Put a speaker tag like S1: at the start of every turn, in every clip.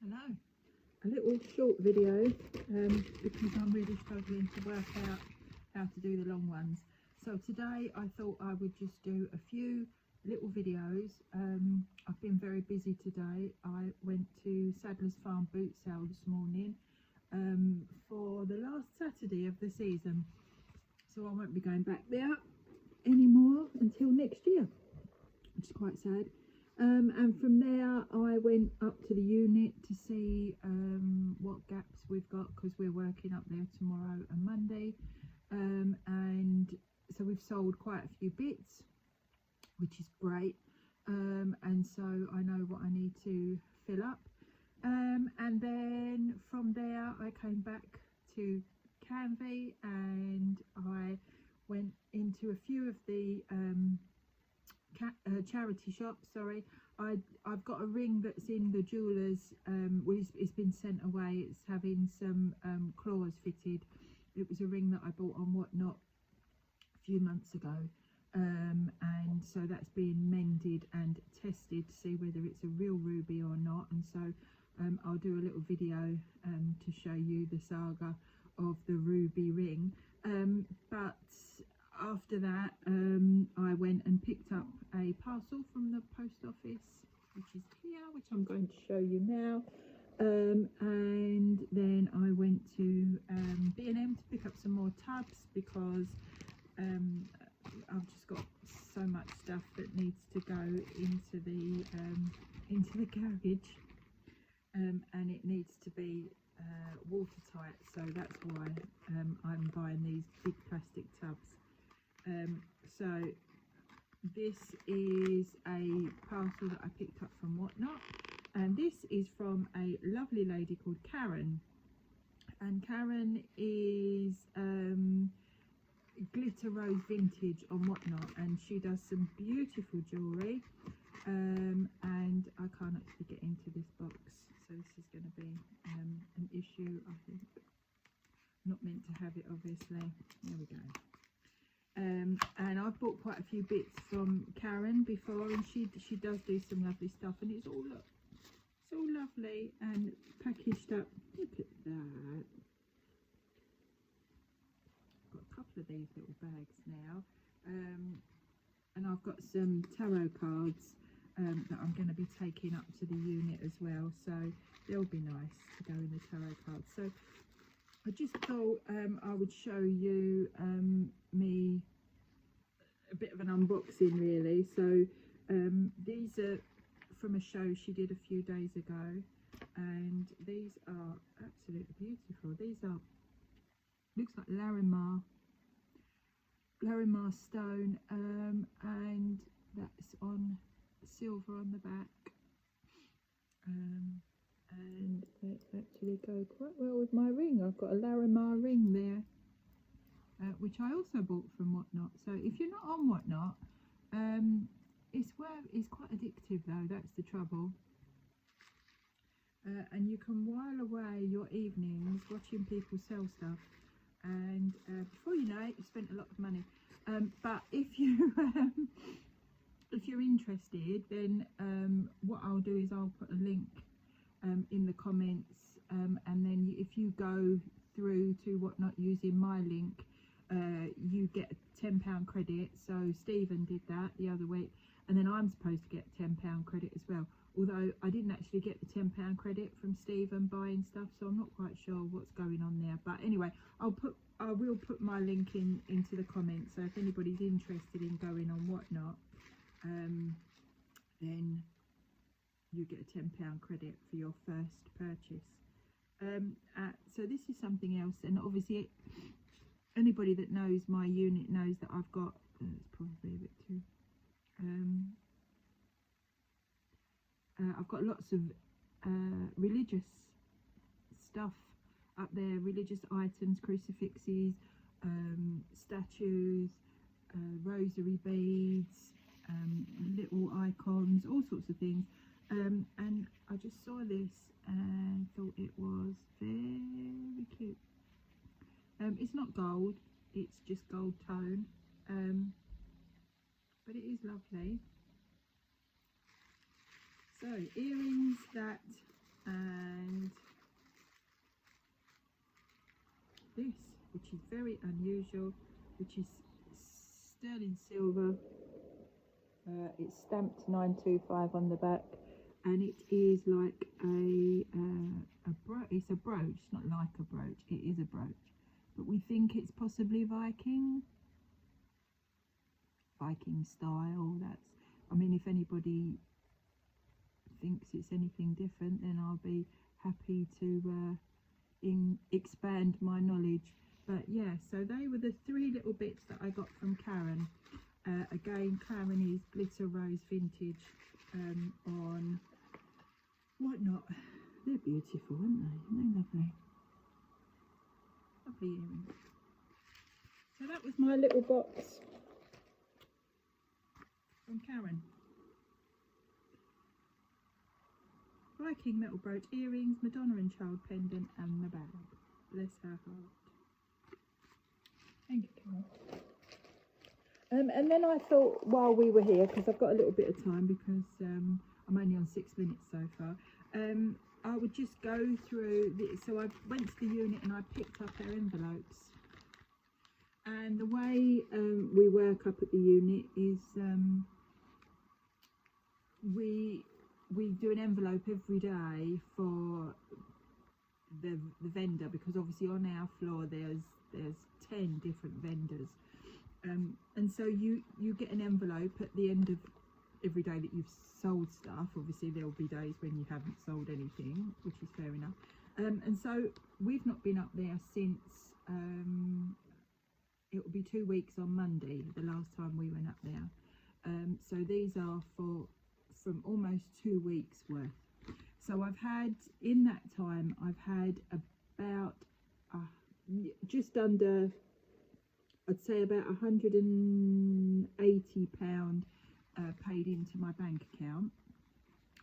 S1: Hello, a little short video because I'm really struggling to work out how to do the long ones. So today I thought I would just do a few little videos. I've been very busy today. I went to Sadler's Farm boot sale this morning for the last Saturday of the season, so I won't be going back there anymore until next year, which is quite sad. And from there I went up to the unit to see what gaps we've got, because we're working up there tomorrow and Monday, and so we've sold quite a few bits, which is great, and so I know what I need to fill up, and then from there I came back to Canvey and I went into a few of the charity shops. Sorry, I've got a ring that's in the jewellers, well, it's been sent away. It's having some claws fitted. It was a ring that I bought on Whatnot a few months ago, and so that's being mended and tested to see whether it's a real ruby or not, and so I'll do a little video to show you the saga of the ruby ring. But after that I went and picked up a parcel from the post office, which is here, which I'm going to show you now, and then I went to B&M to pick up some more tubs, because I've just got so much stuff that needs to go into the garage, and it needs to be watertight, so that's why I'm buying these big plastic tubs. So this is a parcel that I picked up from Whatnot, and this is from a lovely lady called Karen, and Karen is Glitter Rose Vintage on Whatnot, and she does some beautiful jewellery, and I can't actually get into this box, so this is going to be an issue, I think. Not meant to have it, obviously. There we go. And I've bought quite a few bits from Karen before, and she does do some lovely stuff, and it's all lovely and packaged up. Look at that. I've got a couple of these little bags now, and I've got some tarot cards that I'm going to be taking up to the unit as well, so they'll be nice to go in the tarot cards. So I just thought I would show you me a bit of an unboxing, really. So these are from a show she did a few days ago, and these are absolutely beautiful. These are, looks like Larimar stone, and that's on silver on the back, and they actually go quite well with my ring. I've got a Larimar ring there, which I also bought from Whatnot. So if you're not on Whatnot, it's quite addictive though, that's the trouble, and you can while away your evenings watching people sell stuff, and before you know it, you've spent a lot of money. But if you if you're interested, then what I'll do is I'll put a link in the comments, and then if you go through to Whatnot using my link, you get a £10 credit. So Stephen did that the other week, and then I'm supposed to get £10 credit as well, although I didn't actually get the £10 credit from Stephen buying stuff, so I'm not quite sure what's going on there. But anyway, I will put my link into the comments, so if anybody's interested in going on Whatnot, then you get a £10 credit for your first purchase. So this is something else, and obviously anybody that knows my unit knows that I've got, it's probably a bit too, I've got lots of religious stuff up there, religious items, crucifixes, statues, rosary beads, little icons, all sorts of things, and I just saw this and thought it was very cute. It's not gold, it's just gold tone, but it is lovely. So earrings that which is very unusual, which is sterling silver. It's stamped 925 on the back, and it is like it's a brooch. It's not like a brooch, it is a brooch, but we think it's possibly Viking style. I mean, if anybody thinks it's anything different, then I'll be happy to expand my knowledge. But yeah, so they were the 3 little bits that I got from Karen. Again, Karen is Glitter Rose Vintage on Whatnot. They're beautiful, aren't they? Aren't they lovely? Lovely earrings. So that was my little box from Karen. Viking metal brooch, earrings, Madonna and Child pendant, and the bag. Bless her heart. Thank you, Karen. And then I thought, while we were here, because I've got a little bit of time, because I'm only on 6 minutes so far, I would just go through so I went to the unit and I picked up our envelopes. And the way we work up at the unit is we do an envelope every day for the vendor, because obviously on our floor there's 10 different vendors. And so you get an envelope at the end of every day that you've sold stuff. Obviously there will be days when you haven't sold anything, which is fair enough. And so we've not been up there since it will be 2 weeks on Monday, the last time we went up there. So these are from almost 2 weeks worth. So I've had, in that time, I've had about just under, I'd say about £180 paid into my bank account,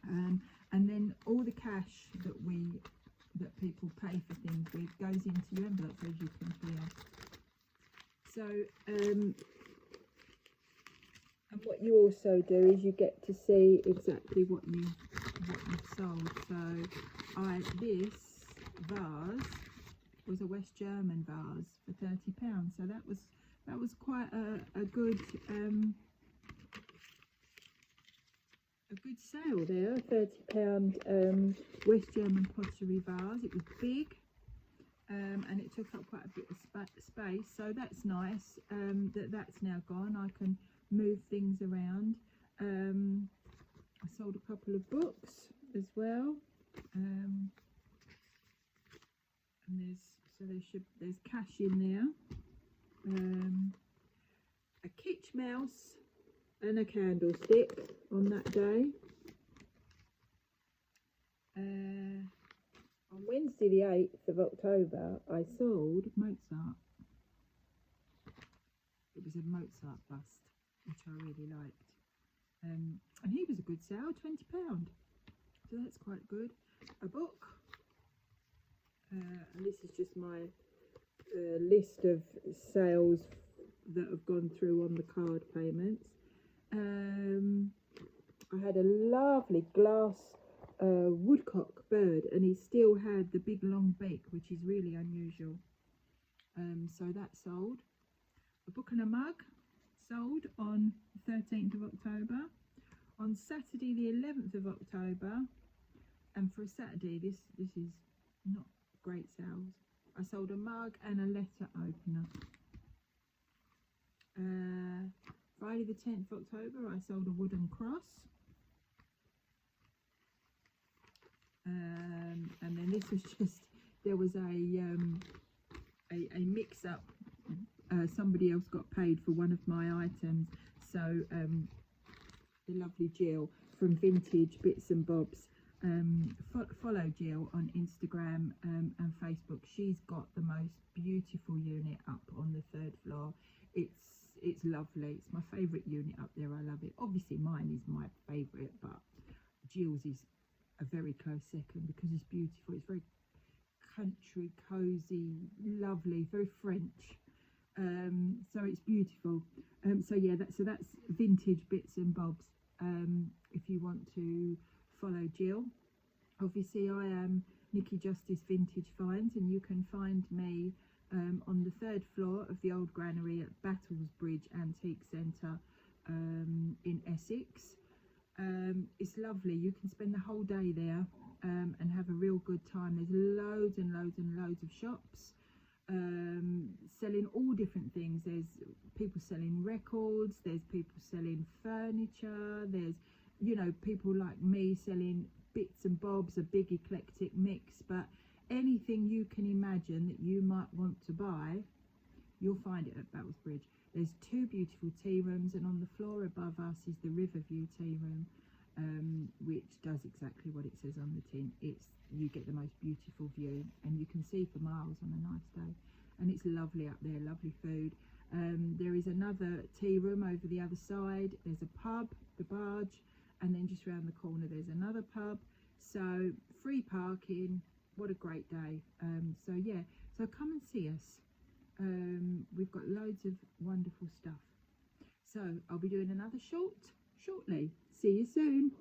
S1: and then all the cash that people pay for things with goes into your envelopes, as you can hear. So and what you also do is you get to see exactly what you've sold. So this vase was a West German vase for £30. So that was quite a good sale there. £30 West German pottery vase. It was big, and it took up quite a bit of space. So that's nice. That's now gone. I can move things around. I sold a couple of books as well. And there's cash in there. A kitsch mouse and a candlestick on that day. On Wednesday the 8th of October I sold Mozart. It was a Mozart bust, which I really liked. And he was a good sale, £20. So that's quite good. A book. And this is just my list of sales that have gone through on the card payments. I had a lovely glass woodcock bird, and he still had the big long beak, which is really unusual. So that sold. A book and a mug sold on the 13th of October. On Saturday the 11th of October, and for a Saturday, this is not great sales, I sold a mug and a letter opener. Friday the 10th of October I sold a wooden cross. And then this was just, there was a mix up. Somebody else got paid for one of my items, so the lovely Jill from Vintage Bits and Bobs, follow Jill on Instagram and Facebook. She's got the most beautiful unit up on the 3rd floor. It's lovely. It's my favourite unit up there. I love it. Obviously mine is my favourite, but Jill's is a very close second because it's beautiful. It's very country, cosy, lovely, very French. So it's beautiful. So yeah, that's Vintage Bits and Bobs. If you want to follow Jill, obviously I am Nikki Justice Vintage Finds, and you can find me on the 3rd floor of the old granary at Battlesbridge Antique Centre in Essex. It's lovely. You can spend the whole day there and have a real good time. There's loads and loads and loads of shops selling all different things. There's people selling records, there's people selling furniture, there's, you know, people like me selling bits and bobs, a big eclectic mix. But anything you can imagine that you might want to buy, you'll find it at Battlesbridge. There's 2 beautiful tea rooms, and on the floor above us is the Riverview tea room, which does exactly what it says on the tin. You get the most beautiful view, and you can see for miles on a nice day, and it's lovely up there, lovely food. There is another tea room over the other side. There's a pub, the Barge, and then just round the corner there's another pub. So free parking. What a great day. So yeah, so come and see us. We've got loads of wonderful stuff. So I'll be doing another shortly. See you soon.